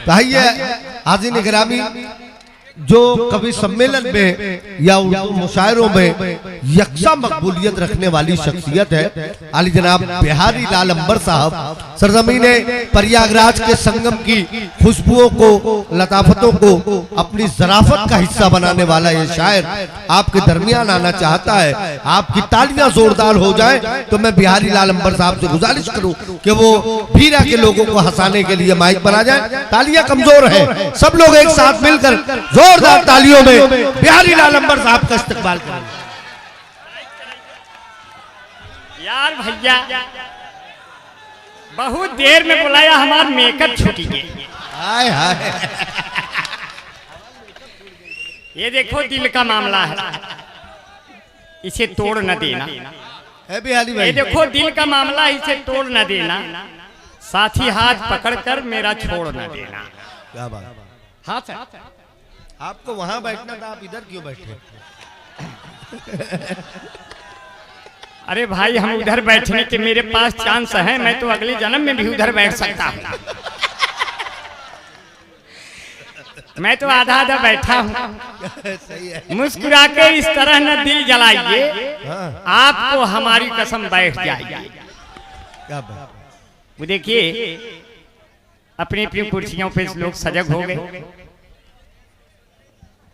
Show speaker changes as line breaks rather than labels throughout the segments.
कहिए हाज़िर गिरामी, जो कवि सम्मेलन में या उर्दू मुशायरों में यकसा मकबूलियत रखने वाली शख्सियत है आली जनाब बिहारी लाल अंबर साहब। सरजमीने प्रयागराज के संगम की खुशबुओं को, लताफतों को अपनी जराफत का हिस्सा बनाने वाला ये शायर आपके दरमियान आना चाहता है। आपकी तालियां जोरदार हो जाए तो मैं बिहारी लाल अंबर साहब से गुजारिश करूं कि वो भीरा के लोगों को हंसाने के लिए माइक बना जाए। तालियां कमजोर है, सब लोग एक साथ मिलकर जोरदार तालियों में बिहारी लाल अंबर साहब का इस्तकबाल करें।
यार भैया बहुत देर में बुलाया, हमारा मेकअप छूटी गई।
हाय हाय,
ये देखो दिल का मामला है, इसे तोड़ न देना
है बिहारी भाई।
ये देखो दिल का मामला, इसे तोड़ न देना, साथी हाथ पकड़कर मेरा छोड़ न देना।
क्या बात,
हाँ सर,
आपको वहां बैठना था, आप इधर क्यों बैठे?
अरे भाई हम उधर बैठने के मेरे पास चांस है, मैं तो अगले जन्म में भी उधर बैठ सकता हूँ। मैं तो आधा आधा बैठा हूँ। मुस्कुरा के इस तरह न दिल जलाइए, आपको हमारी कसम बैठ जाइए।
क्या बात,
वो देखिए अपनी अपनी कुर्सियों पे लोग सजग हो गए।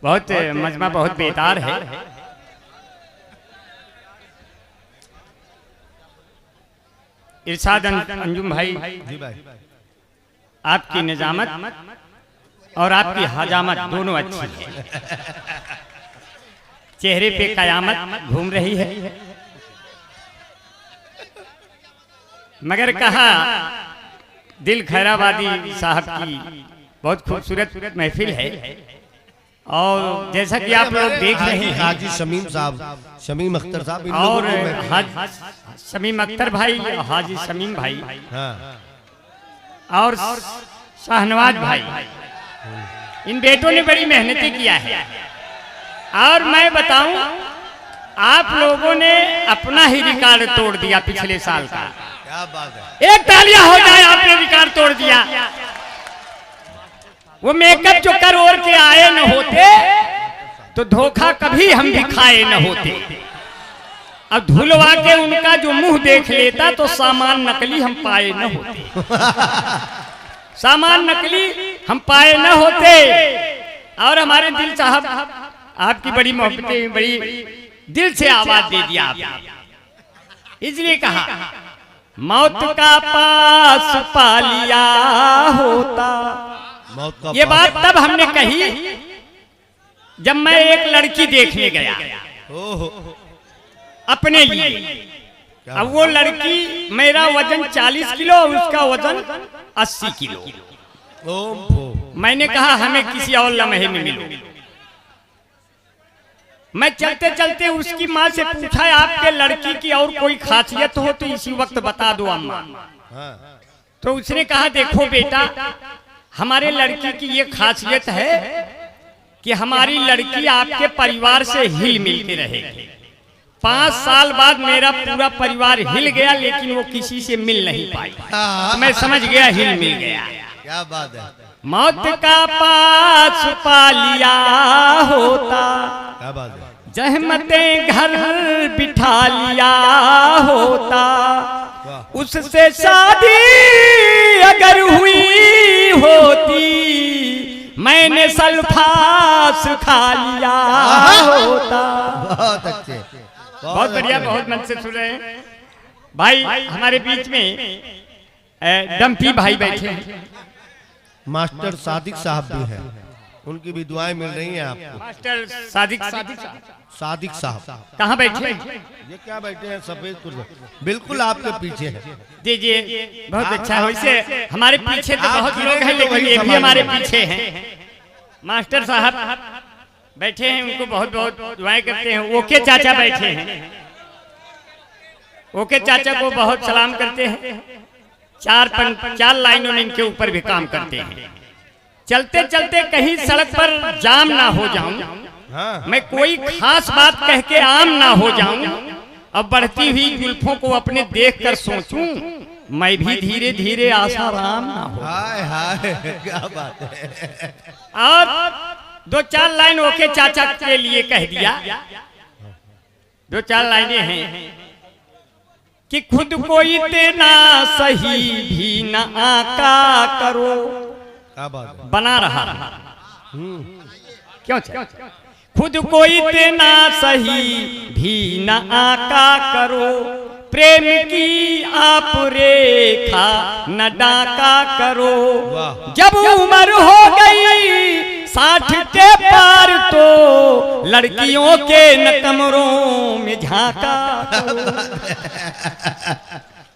बहुत मजमा बहुत बेतार है। इरशाद अंजुम भाई, आपकी निजामत और आपकी हजामत दोनों अच्छी है। चेहरे पे कयामत घूम रही है, मगर कहा दिल खैराबादी साहब की बहुत खूबसूरत महफिल है। और जैसा कि आप लोग देख रहे हैं,
हाजी शमीम साहब, शमीम अख्तर साहब
और शमीम अख्तर भाई, हाजी शमीम भाई, और शाहनवाज भाई, इन बेटों ने बड़ी मेहनतें किया है। और मैं बताऊं, आप लोगों ने अपना ही रिकॉर्ड तोड़ दिया पिछले साल का।
क्या बात है,
एक तालियां हो जाए, आपने रिकॉर्ड तोड़ दिया। वो मेकअप जो कर ओर के आए न होते तो धोखा कभी हम भी खाए न होते। अब धुलवा के उनका जो मुंह देख लेता तो सामान नकली हम पाए न होते। सामान नकली हम पाए न होते। और हमारे दिल साहब, आपकी बड़ी मोहब्बतें, बड़ी दिल से आवाज दे दिया आपने, इसलिए कहा मौत का पास पा लिया होता। ये बात तब हमने कही जब मैं एक लड़की देखने गया अपने लिए। अब वो लड़की, मेरा वजन 40 किलो, उसका वजन 80 किलो। मैंने कहा हमें किसी और लम्हे में मिलो। मैं चलते चलते उसकी माँ से पूछा, आपके लड़की की और कोई खासियत हो तो इसी वक्त बता दो अम्मा। तो उसने कहा देखो बेटा, हमारे लड़की की ये खासियत है कि हमारी लड़की आपके परिवार से हिल मिल के रहेगी। 5 साल बाद मेरा पूरा परिवार हिल गया, लेकिन वो किसी से मिल नहीं पाई। मैं समझ गया हिल मिल गया।
क्या बात है,
मौत का पास पा लिया होता।
क्या बात है,
जहमतें घर बिठा लिया होता। उससे शादी अगर हुई होती, मैंने सल्फास खा लिया होता।
बहुत अच्छे,
बहुत बढ़िया, बहुत मन से सुन रहे हैं भाई। हमारे बीच में डम्पी भाई बैठे हैं,
मास्टर सादिक साहब भी हैं, उनकी भी दुआएं मिल रही हैं आपको।
मास्टर सादिक
साहब
कहाँ बैठे?
ये क्या बैठे हैं सफेद कुर्सी, बिल्कुल आपके पीछे है।
जी जी, बहुत अच्छा। वैसे हमारे पीछे तो बहुत लोग हैं, लेकिन ये भी हमारे पीछे हैं। मास्टर साहब बैठे हैं, उनको बहुत बहुत दुआएं करते हैं। ओके चाचा बैठे हैं, ओके चाचा को बहुत सलाम करते हैं। 4 लाइनों में इनके ऊपर भी काम करते हैं। चलते चलते कहीं सड़क पर जाम ना हो जाऊं, मैं कोई खास बात कह के आम ना हो जाऊं, अब बढ़ती हुई जुल्फों को अपने देखकर सोचूं, मैं भी धीरे धीरे आसाराम ना हो।
हाय हाय क्या बात है।
और 2-4 लाइन ओके चाचा के लिए कह दिया। 2-4 लाइनें हैं कि खुद को इतना सही भी न आका करो।
क्या बात है।
बना रहा क्यों खुद को इतना सही भी न आका करो, प्रेम की आप रेखा न डाका करो। जब उम्र हो गई 60 के पार तो लड़कियों के न कमरों में झांका करो।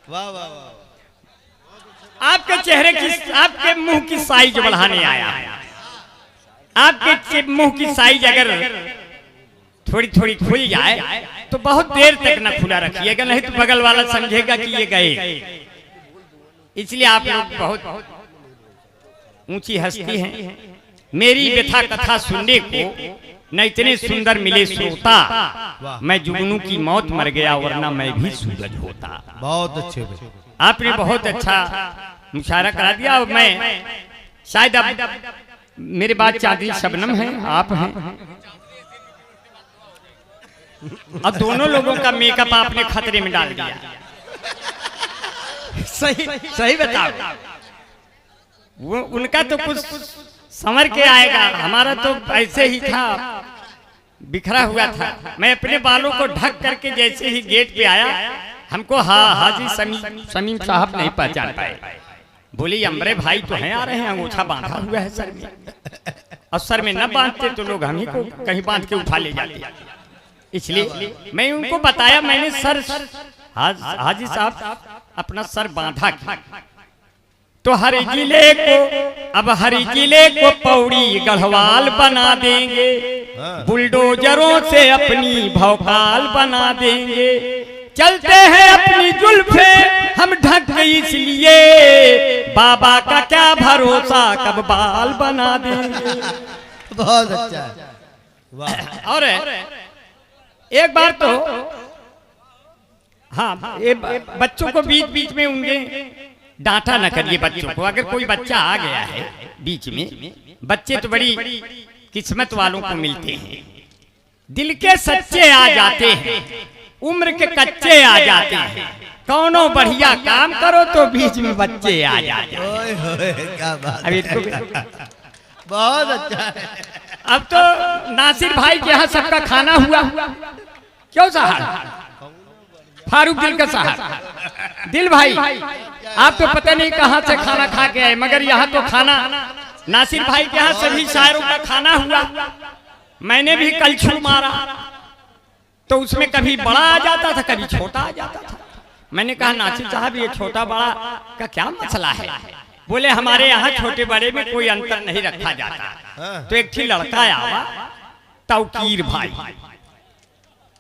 वाह वाह वाह।
आपके चेहरे की, आपके मुंह की साइज बढ़ाने आया। आपके मुंह की साइज अगर थोड़ी थोड़ी खुल जाए तो बहुत देर तक न खुला रखिएगा, नहीं तो बगल वाला समझेगा कि ये गए। इसलिए आप लोग बहुत ऊंची हस्ती हैं। मेरी व्यथा कथा सुनने को न इतने सुंदर मिले श्रोता, मैं जुगनू की मौत मर गया वरना मैं भी सूरज होता।
बहुत अच्छे भाई।
आपने बहुत अच्छा मुशायरा करा दिया। और मैं शायद अब मेरे बाद चांदनी शबनम है, आप हैं, और दोनों लोगों का मेकअप आपने खतरे में डाल दिया। सही सही बताओ। वो उनका तो कुछ संवर के आएगा, हमारा तो ऐसे ही था, बिखरा हुआ था। मैं अपने बालों को ढक करके जैसे ही गेट पे आया, हमको हाजी समीम साहब नहीं पहचान पाए। बोली अमरे भाई तो हैं, आ रहे हैं, अंगूठा बांधा हुआ है सर में। और सर में न बांधते तो लोग हम ही को कहीं बांध के उठा ले जाते। इसलिए मैं उनको बताया, मैंने सर हाजी साहब अपना सर बांधा किया। तो हर जिले को, अब हर जिले को पौड़ी गढ़वाल बना देंगे, बुलडोजरों से अपनी भौकाल बना देंगे। चलते हैं अपनी जुल्फे हम ढक इसलिए, बाबा का क्या भरोसा कब बाल बना देंगे।
बहुत अच्छा है। वाह।
और एक बार तो हाँ, ये बच्चों को बीच बीच में उनके डांटा न करिए बच्चों को। अगर कोई बच्चा आ गया है बीच में, बच्चे तो बड़ी किस्मत वालों को मिलते हैं। दिल के सच्चे आ जाते हैं, उम्र के कच्चे आ जाते हैं। कौनो बढ़िया काम करो तो बीच में बच्चे आ जाते हैं।
ओए होए क्या बात।
अब इसको
बहुत अच्छा है।
अब तो नासिर भाई के यहाँ सबका खाना हुआ। क्यों साहब? फारूक दिल का साहब, दिल भाई आप तो पता नहीं कहाँ से खाना खा के आए, मगर यहाँ तो खाना नासिर भाई के यहाँ सभी शायरों का खाना हुआ। मैंने भी कलछुल मारा तो उसमें कभी बड़ा आ जाता था, कभी छोटा आ जाता था। मैंने कहा नासिर साहब ये छोटा बड़ा का क्या मसला है? बोले हमारे यहाँ छोटे बड़े में कोई अंतर नहीं रखा जाता। तो एक लड़का आया तौकीर भाई,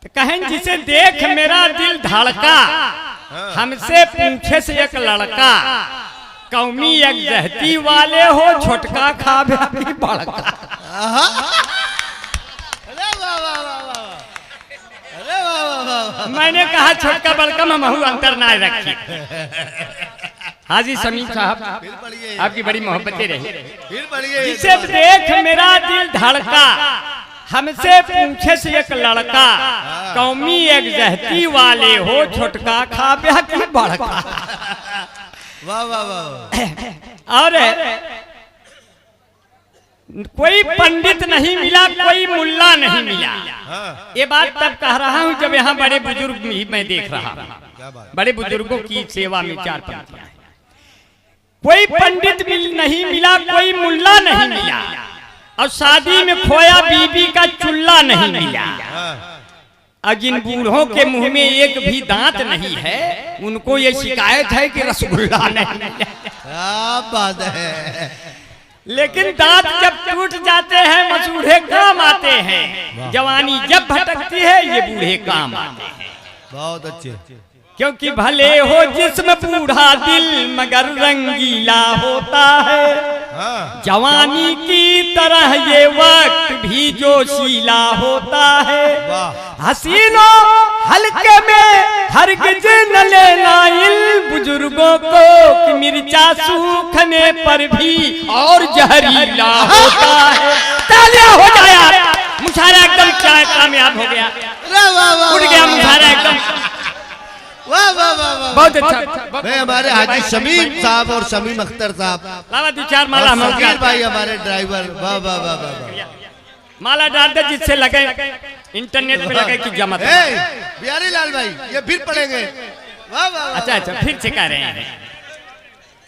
तो कहें जिसे देख मेरा दिल धड़का, हमसे पूछे से एक लड़का, कौमी एक जहती वाले हो छोटका खा भी बड़का। मैंने कहा छोटका बड़का में महू अंतर ना रखी। हाजी समीम साहब आपकी बड़ी मोहब्बतें रही। जिसे देख मेरा दिल धड़का, हमसे पूछे से एक लड़का, कौमी एक जहती वाले हो छोटका खा भी बड़का।
वाह वाह वाह।
और कोई पंडित नहीं मिला, कोई मुल्ला नहीं मिला। ये बात तब कह रहा हूँ जब यहाँ बड़े बुजुर्ग भी मैं देख रहा हूँ। बड़े बुजुर्गों की सेवा में 4 पंक्तियां। कोई पंडित नहीं मिला, कोई मुल्ला नहीं मिला, और शादी में खोया बीबी का चुल्ला नहीं मिला। और जिन बूढ़ों के मुंह में एक भी दांत नहीं है, उनको ये शिकायत है कि रसगुल्ला नहीं मिला।
क्या बात है।
लेकिन दांत जब टूट जाते हैं मसूढ़े काम आते हैं, जवानी जब भटकती है ये बूढ़े काम आते हैं।
बहुत अच्छे।
क्योंकि भले हो जिस्म बूढ़ा दिल मगर रंगीला होता है, जवानी की तरह ये वक्त भी जोशीला होता है। हसीनों हल्के में हरगिज न लेना इन बुजुर्गों को कि मिर्चा सूखने पर भी और जहरीला होता है। तालियां हो जाए, मुशायरा एकदम क्या कामयाब हो गया, उड़ गया मुशायरा एकदम।
वाह वाह वाह वाह,
बहुत अच्छा।
भाई हमारे हाजी शमीम साहब और शमीम अख्तर साहब,
लावा दो चार माला हम
फकीर भाई हमारे ड्राइवर, वाह वाह वाह वाह,
माला डाल दे जिससे लगे इंटरनेट पे लगे कि जमा।
बिहारी लाल भाई ये फिर पढ़ेंगे, वाह वाह।
अच्छा अच्छा, फिर से कह रहे हैं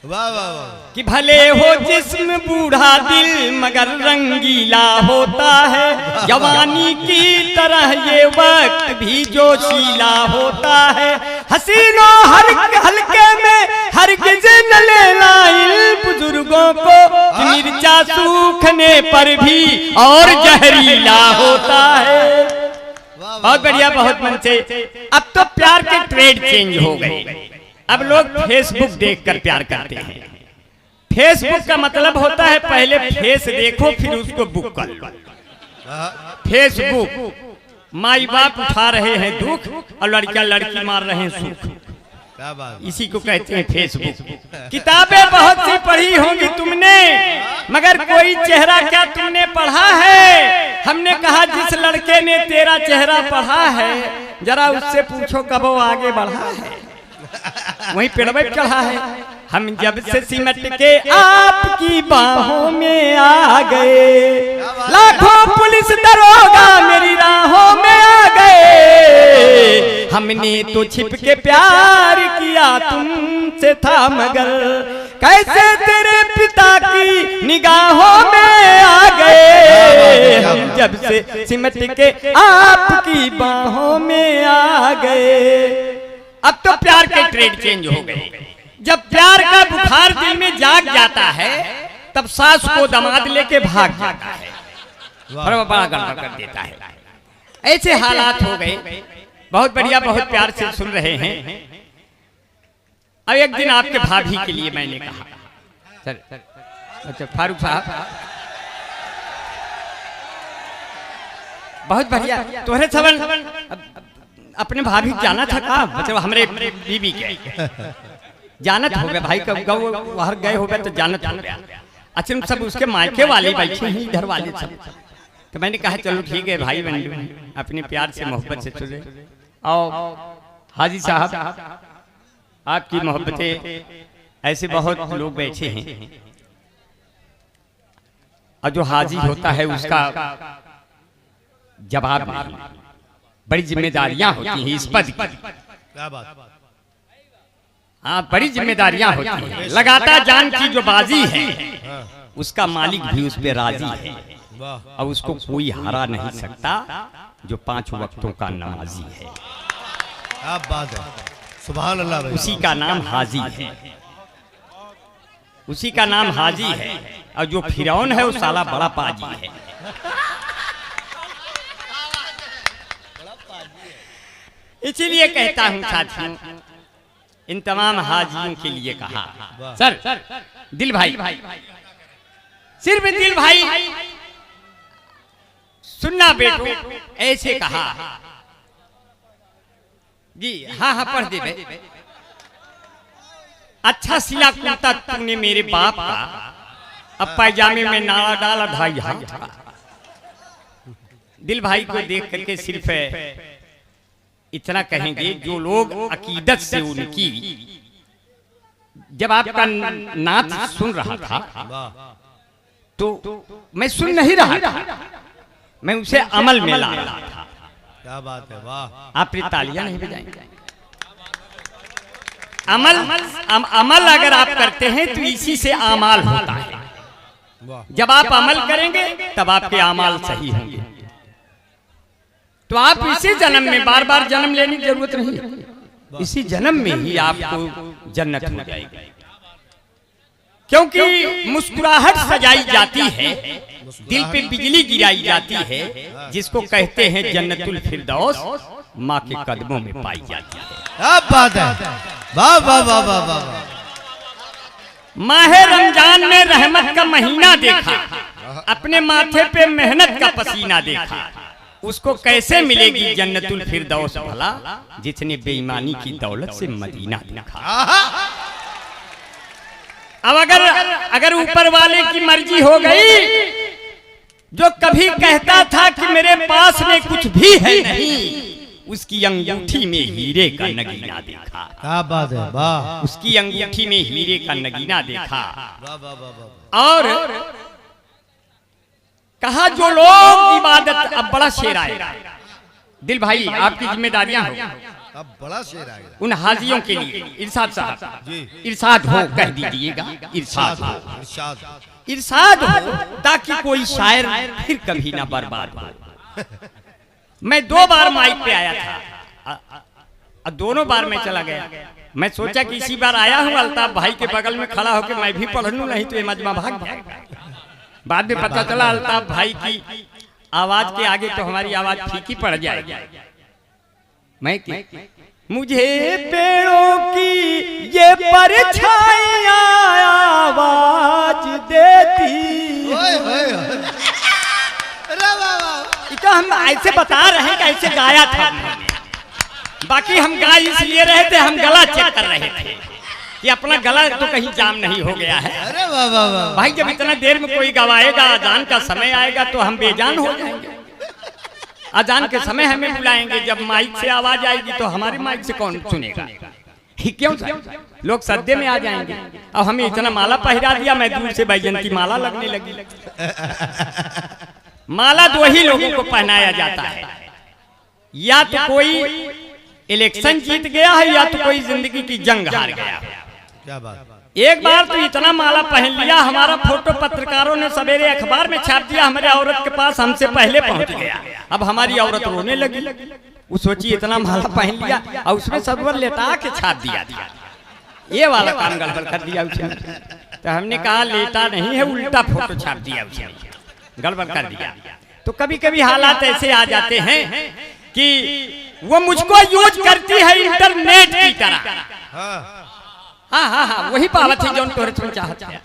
वाह वाह वाह,
कि भले हो जिस्म बूढ़ा दिल मगर रंगीला होता है, जवानी की तरह ये वक्त भी जोशीला होता है। हसीनों हल्के में हरगिज न लेना इन बुजुर्गों को कि मिर्चा सूखने पर भी और जहरीला होता है। बहुत बढ़िया, बहुत मन से। अब तो प्यार के ट्रेड चेंज हो गए, अब लोग फेसबुक देखकर प्यार करते हैं। फेसबुक का मतलब होता है पहले फेस देखो फिर उसको बुक कर लो। फेसबुक माई बाप उठा रहे हैं दुख और लड़का लड़की मार रहे हैं सुख,
क्या बात,
इसी को कहते हैं फेसबुक। किताबें बहुत सी पढ़ी होंगी तुमने मगर कोई चेहरा क्या तुमने पढ़ा है। हमने कहा जिस लड़के ने तेरा चेहरा पढ़ा है जरा उससे पूछो कब वो आगे बढ़ा है, वहीं पेड़ पे चढ़ा है। हम जब से सिमट के आपकी बाहों में आ गए, लाखों पुलिस दरोगा मेरी राहों में आ गए। हमने तो छिप के प्यार किया तुमसे था मगर कैसे तेरे पिता की निगाहों में आ गए। हम जब से सिमट के आपकी बाहों में आ गए। अब तो प्यार के ट्रेड चेंज हो गए। जब प्यार का बुखार दिल में जाग जाता है तब सास को दामाद लेके भाग जाता है और वो बड़ा गड़बड़ कर देता है। ऐसे हालात हो गए। बहुत बढ़िया, बहुत प्यार से सुन रहे हैं। अब एक दिन आपके भाभी के लिए मैंने कहा, सर अच्छा फारूक साहब बहुत बढ़िया, तोहरे सवन अपने भाभी जाना था का, मतलब हमारे बीबी के जानत हो गया भाई, कब बाहर गए हो गए तो जानत हो गया। अच्छा सब उसके मायके वाले बैठे हैं इधर वाले सब, तो मैंने कहा चलो ठीक है भाई बहन अपने प्यार से मोहब्बत से चले आओ। हाजी साहब आपकी मोहब्बतें ऐसे बहुत लोग बैठे हैं और जो हाजी होता है उसका जवाब नहीं, बड़ी जिम्मेदारियां होती हैं इस पद की।
क्या बात,
हाँ बड़ी जिम्मेदारियां होती हैं। लगातार जान की जो बाजी है उसका मालिक भी उस पे राजी है और उसको कोई हरा नहीं सकता जो 5 वक्तों का नमाजी है।
क्या बात है, सुभान अल्लाह भाई।
उसी का नाम हाजी है, उसी का नाम हाजी है। और जो फिरौन है वो साला बड़ा पाजी है। इसीलिए कहता हूं साथियों, इन तमाम हाजियों के लिए कहा, सर दिल भाई, सिर्फ दिल भाई सुनना बेटो, ऐसे कहा जी। हाँ हाँ पढ़ दे बे। अच्छा सिला कुर्ता तुमने मेरे बाप का, अब पायजामे में नाला डाला 2.5 हाथ का। दिल भाई को देख करके सिर्फ इतना कहेंगे, जो लोग अकीदत से उनकी, जब आपका नात सुन रहा था तो मैं सुन नहीं रहा था, मैं उसे अमल में ला रहा था।
क्या बात है, वाह।
आप तालियां नहीं बजाएंगे। अमल अगर आप करते हैं तो इसी से आमाल होता है। जब आप अमल करेंगे तब आपके आमाल सही होंगे। तो आप इसी जन्म में, बार बार जन्म लेने की जरूरत नहीं, इसी जन्म में ही आपको जन्नत हो जाएगी। क्योंकि मुस्कुराहट सजाई जाती है, दिल पे बिजली गिराई जाती है, जिसको कहते हैं जन्नतुल फिरदौस, माँ के कदमों में पाई जाती है।
क्या बात है, वाह वाह वाह वाह वाह।
माहे रमजान में रहमत का महीना देखा, अपने माथे पे मेहनत का पसीना देखा, उसको कैसे मिलेगी जन्नतुल फिरदौस भला, जिसने बेईमानी की दौलत से मदीना देखा। अब अगर ऊपर वाले की मर्जी हो गई, जो कभी कहता था कि मेरे पास में कुछ भी है नहीं, उसकी अंगूठी में हीरे का नगीना देखा।
क्या बात है, वाह।
उसकी अंगूठी में हीरे का नगीना देखा।
वाह वाह वाह।
और कहा जो लोग इबादत, अब बड़ा शेर आएगा दिल भाई, आपकी जिम्मेदारियां हो,
अब बड़ा शेर आएगा
उन हाजियों के लिए। इरशाद साहब,
जी।
इरशाद हो कह दीजिएगा, इरशाद हो,
इरशाद।
इरशाद हो, ताकि कोई शायर फिर कभी ना बर्बाद हो। मैं 2 बार माइक पे आया था, दोनों बार मैं चला गया। मैं सोचा कि इसी बार आया हूँ अल्ताफ भाई के बगल में खड़ा होकर मैं भी पढ़ लूं, नहीं तो ये मजमा भाग जाएगा। बाद में पता चला अल्ताफ भाई की आवाज के आगे तो हमारी आवाज फीकी पड़ जाएगी। मैं मुझे पेड़ों की ये परछाइयां आवाज देती। तो हम ऐसे बता रहे हैं कि ऐसे गाया था, बाकी हम गा इसलिए रहे थे, हम गला चेक कर रहे थे कि अपना गला तो कहीं जाम नहीं हो गया है।
अरे वाह वाह वाह
भाई, जब इतना देर में कोई गवाएगा, अजान का समय आएगा तो हम बेजान हो जाएंगे। अजान के समय हमें बुलाएंगे, जब माइक से आवाज आएगी तो हमारे माइक से कौन सुनेगा? क्यों लोग सद्दे में आ जाएंगे। अब हमें इतना माला पहरा दिया, मैं दूर से बैजंती माला लगने लगी। माला 2 ही लोगों को पहनाया जाता है, या तो कोई इलेक्शन जीत गया है, या तो कोई जिंदगी की जंग हार गया।
क्या बात।
एक बार तो इतना माला पहन लिया, हमारा फोटो पत्रकारों ने सवेरे अखबार में छाप दिया, हमारे औरत के पास हमसे पहले पहुंच गया। अब हमारी औरत रोने लगी, वो सोची इतना माला पहन लिया और उसमें सदवर लेटा के छाप दिया। ये वाला काम गड़बड़ कर दिया उसने। तो हमने कहा लेटा नहीं है, उल्टा फोटो छाप दिया उसने, गड़बड़ कर दिया। तो कभी कभी हालात ऐसे आ जाते हैं कि वो मुझको यूज करती है इंटरनेट की तरह। हाँ, वही पावत है जो तोरे चाहते हैं।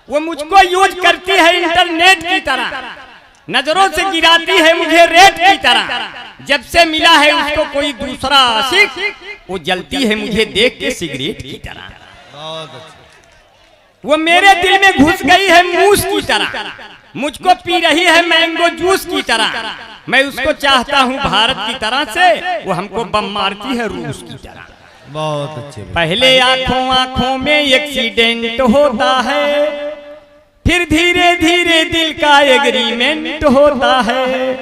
वो मुझको यूज करती है इंटरनेट की तरह, नजरों से गिराती है मुझे रेत की तरह। जब से मिला है उसको कोई दूसरा आशिक, वो जलती है मुझे देख के सिगरेट की तरह।
बहुत अच्छा।
वो मेरे दिल में घुस गई है मूस की तरह, मुझको पी रही है मैंगो जूस की तरह। मैं उसको चाहता हूँ भारत की तरह से, वो हमको बम मारती है रूस की तरह।
बहुत अच्छे।
पहले आंखों में एक्सीडेंट होता है, फिर धीरे धीरे दिल का एग्रीमेंट होता है।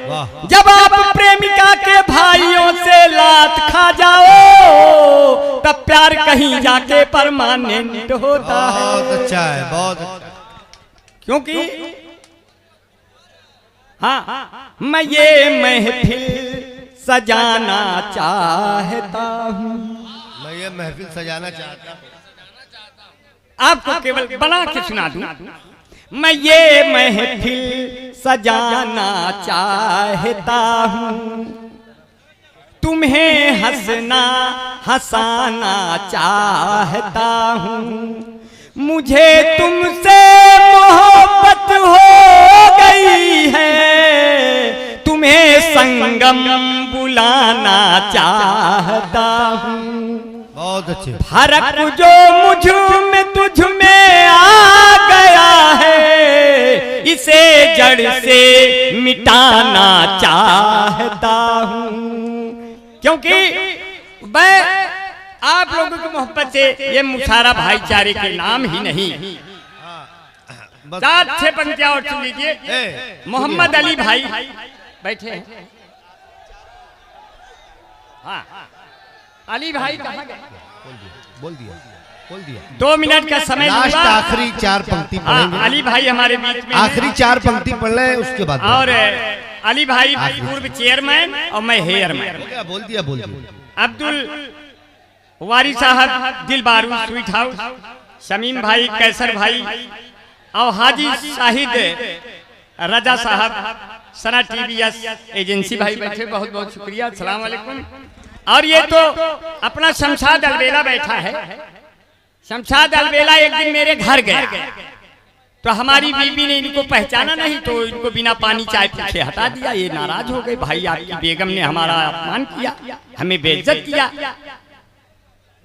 जब आप प्रेमिका के भाइयों से लात खा जाओ, तब प्यार कहीं जाके परमानेंट होता है।
बहुत अच्छा है, बहुत अच्छा।
क्योंकि हाँ, मैं ये महफिल सजाना चाहता हूँ,
मैं ये महफिल सजाना चाहता हूँ।
आपको केवल बना के सुना दूं। मैं ये महफिल सजाना चाहता हूँ, तुम्हें हंसना हंसाना चाहता हूँ। मुझे तुमसे मोहब्बत हो गई है, तुम्हें संगम बुलाना चाहता हूँ।
बहुत अच्छे।
फर्क जो मुझ में तुझ में आ गया है, इसे जड़ से मिटाना चाहता हूँ। क्योंकि मैं आप लोगों की मोहब्बत से, ये मुशारा भाईचारे के नाम ही नहीं। 4-6 पंक्तियां और सुन लीजिए। मोहम्मद अली भाई बैठे हैं। हाँ, अली भाई कहाँ गए?
बोल दिया
2 मिनट का समय
लास्ट आखिरी 4 पंक्ति पढ़ेंगे।
अली भाई हमारे बीच में
आखिरी 4 पंक्ति पढ़ लें, उसके बाद
और अली भाई पूर्व चेयरमैन और मैं हेयरमैन।
बोल दिया।
अब्दुल वारी साहब दिल बारू स्वीट हाउस, शमीम भाई, कैसर भाई और हाजी शाहिद रजा साहब सना टीवीएस एजेंसी भाई बैठे, बहुत बहुत शुक्रिया, अस्सलाम वालेकुम। और ये तो अपना शमशाद अलबेला बैठा है। शमशाद अलबेला एक दिन मेरे घर गया, तो हमारी बीवी ने इनको पहचाना नहीं, तो इनको बिना पानी चाय पूछे हटा दिया। ये नाराज हो गए, भाई आपकी बेगम ने हमारा अपमान किया, हमें बेइज्जत किया।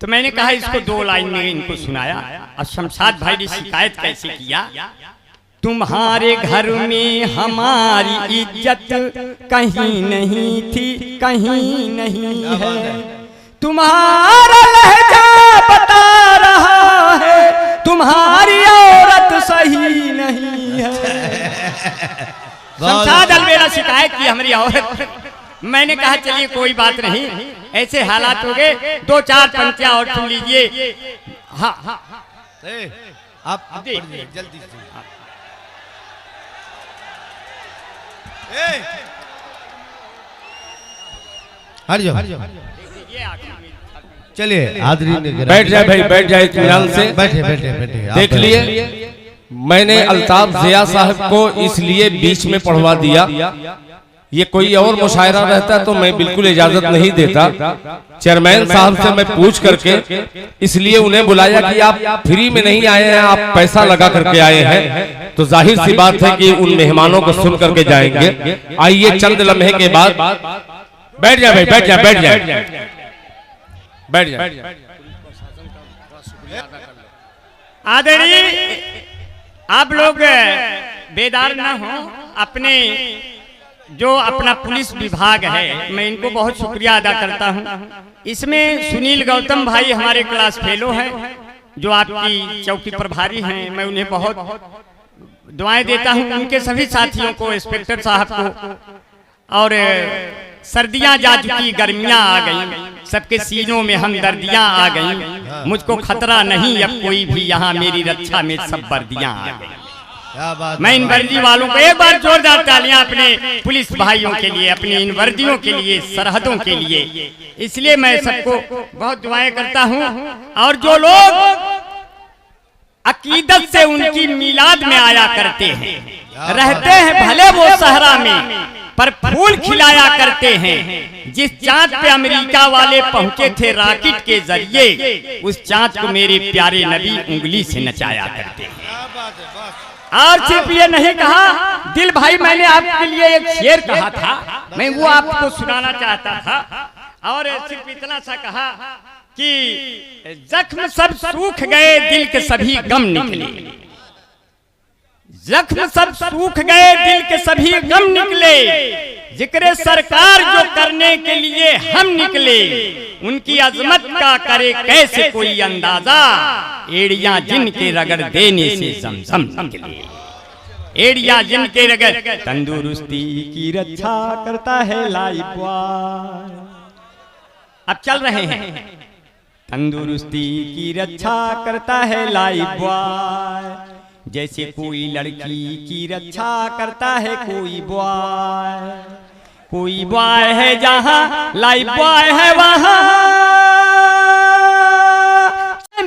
तो मैंने कहा इसको 2 लाइन में इनको सुनाया। और शमशाद भाई ने शिकायत कैसे किया, तुम्हारे घर में हमारी इज्जत कहीं नहीं थी, कहीं नहीं है, तुम्हारा लहजा बता रहा है, तुम्हारी औरत सही नहीं है। शमशाद अलवेला शिकायत की हमारी औरत। मैंने कहा चलिए कोई बात नहीं, ऐसे हालात हो गए, 2-4 पंक्तियां और सुन लीजिए। हाँ हाँ
आप जल्दी से हट जाओ। चलिए आदरणीय
बैठ जाए भाई, बैठ जाए इत्मीनान से।
बैठे बैठे बैठे।
देख लिए, मैंने अल्ताफ जिया साहब को इसलिए बीच में पढ़वा दिया। ये कोई और मुशायरा रहता तो मैं बिल्कुल इजाजत नहीं देता। चेयरमैन साहब से मैं पूछ करके इसलिए उन्हें बुलाया कि आप फ्री में नहीं आए हैं, आप पैसा लगा करके आए हैं, तो जाहिर सी बात है कि उन मेहमानों को सुन करके जाएंगे। आइए चंद लम्हे के बाद बैठ जाए भाई, बैठ जाए, बैठ जाए, बैठ जाए।
आदरणीय आप लोग बेदार ना हो, अपने जो अपना पुलिस विभाग है मैं इनको बहुत शुक्रिया अदा करता हूं। इसमें सुनील गौतम भाई हमारे क्लास फेलो हैं, जो आपकी चौकी प्रभारी हैं, मैं उन्हें बहुत दुआएं देता हूं। उनके सभी साथियों को, इंस्पेक्टर साहब को। और सर्दियां जा चुकी, गर्मियां आ गई, सबके सीनों में हमदर्दियां आ गई, मुझको खतरा नहीं अब कोई भी, यहाँ मेरी रक्षा में सब वर्दियां आ गई। मैं इन वर्दी वालों को एक बार जोरदार तालियां अपने पुलिस भाइयों के लिए, अपनी इन वर्दियों के लिए, सरहदों के लिए। इसलिए मैं सबको बहुत दुआएं करता हूं। और जो लोग अकीदत से उनकी मिलाद में आया करते हैं, रहते हैं भले वो सहरा में, पर फूल खिलाया करते हैं। जिस चांद पे अमेरिका वाले पहुंचे थे रॉकेट के जरिए, उस चांद को मेरे प्यारे नबी उंगली से नचाया करते हैं। और सिर्फ ये नहीं कहा, दिल भाई मैंने आपके लिए एक शेर कहा था, मैं वो आपको सुनाना चाहता था। और सिर्फ इतना सा कहा कि जख्म सब सूख गए, दिल के सभी गम निकले। जख्म सब सूख गए, दिल के सभी गम निकले। जिक्र सरकार जो करने के लिए हम निकले, उनकी अजमत का करे कैसे कोई अंदाजा, एड़ियां जिनके रगड़ देने से जमजम निकले। एड़ियां जिनके रगड़, तंदुरुस्ती की रक्षा करता है लाइफ बॉय। अब चल रहे हैं, तंदुरुस्ती की रक्षा करता है लाइफ बॉय, जैसे कोई लड़की की रक्षा करता है कोई बॉय। कोई बॉय है जहां, लाइफ बॉय है वहां,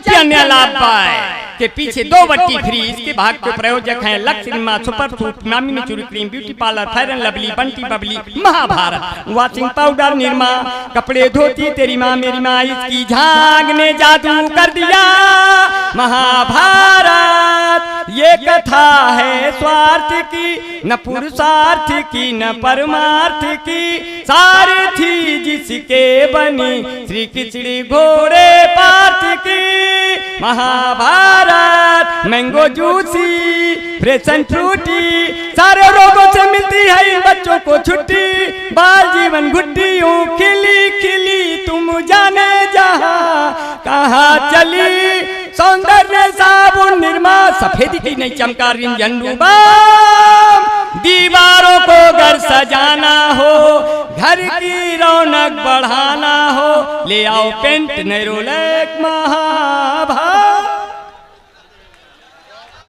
चैंपियन लाइफ बॉय के पीछे 2 फ्री। इसके भाग के प्रयोजक हैं लक्ष्य सिनेमा, सुपर फूड, मामी natural cream, beauty parlour, Fair and Lovely, Bunty Babli, Mahabharat, washing powder, Nirma, कपड़े धोती तेरी माँ मेरी माँ, इसकी झाग ने जादू कर दिया। महाभारत ये कथा है स्वार्थ की, न पुरुषार्थ की न परमार्थ की, सारी थी जिसके बनी श्री कृष्ण घोड़े पार्थ की। Mahabharat mango juicy, fresh and Frooti, सारे रोगों से मिलती है इन बच्चों को छुट्टी। बाल जीवन घुट्टियों खिली खिली, तुम जाने जहां कहाँ चली, सौंदर्य साबुन निरमा, सफेदी की नहीं चमका रिंजन रूबाम। दीवारों को घर सजाना हो, घर की रौनक बढ़ाना हो, ले आओ पेंट नेरोलैक महा